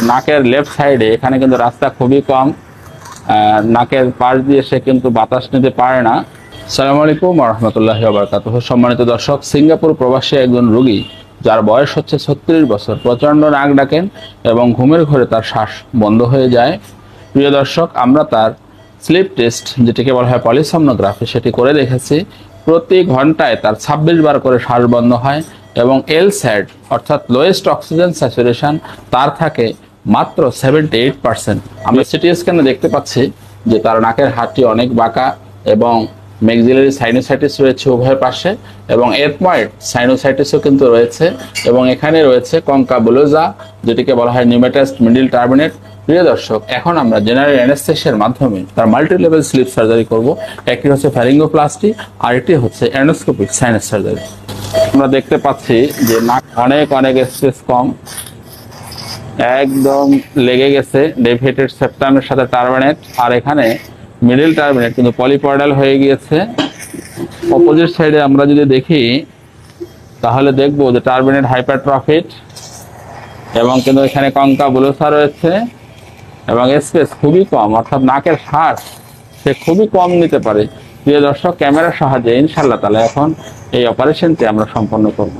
নাকের লেফট সাইডে এখানে কিন্তু রাস্তা খুবই কম, নাকের পাশ দিয়ে সে কিন্তু বাতাস নিতে পারে না। আসসালামু আলাইকুম ওয়া রাহমাতুল্লাহি ওয়া বারাকাতুহু। সম্মানিত দর্শক, সিঙ্গাপুর প্রবাসী একজন রোগী যার বয়স হচ্ছে 36 বছর, প্রচণ্ড নাক ডাকেন এবং ঘুমের ঘরে তার শ্বাস বন্ধ হয়ে যায়। প্রিয় দর্শক, আমরা তার স্লিপ টেস্ট, যেটিকে বলা হয় পলিসomnography, সেটি করে দেখেছি। প্রতি ঘন্টায় তার 26 বার করে শ্বাস বন্ধ হয় এবং LSAT অর্থাৎ লোয়েস্ট অক্সিজেন স্যাচুরেশন তার থাকে মাত্র 78%। আমরা সিটি স্ক্যানে দেখতে পাচ্ছি যে তার নাকের হাড়টি অনেক বাঁকা এবং ম্যাক্সিলারি সাইনোসাইটিস রয়েছে উভয় পাশে এবং এথময়েড সাইনোসাইটিসও কিন্তু রয়েছে এবং এখানে রয়েছে কনকাবুলোজা, যেটিকে বলা হয় নিউমেটাস্ট মিডল টার্মিনেট। প্রিয় দর্শক, এখন আমরা জেনারেল অ্যানেস্থেসিয়ার মাধ্যমে তার মাল্টি লেভেল স্লিপ সার্জারি করব। একটি হচ্ছে ফ্যারিঙ্গোপ্লাস্টি আর একটি হচ্ছে অ্যান্ডোস্কোপিক সাইনাস সার্জারি। আমরা দেখতে পাচ্ছি যে নাক অনেক স্পেস কম, একদম লেগে গেছে ডেভিয়েটেড সেপ্টামের সাথে টার্মিনেট, আর এখানে মিডল টার্মিনেট কিন্তু পলিপয়েডাল হয়ে গিয়েছে। অপোজিট সাইডে আমরা যদি দেখি তাহলে দেখবো যে টার্মিনেট হাইপারট্রফিড এবং কিন্তু এখানে কনকাবুলোসা রয়েছে এবং স্পেস খুবই কম, অর্থাৎ নাকের শ্বাস সে খুবই কম নিতে পারে। প্রিয় দর্শক, ক্যামেরার সাহায্যে ইনশাআল্লাহ তাআলা এখন এই অপারেশনটি আমরা সম্পন্ন করব।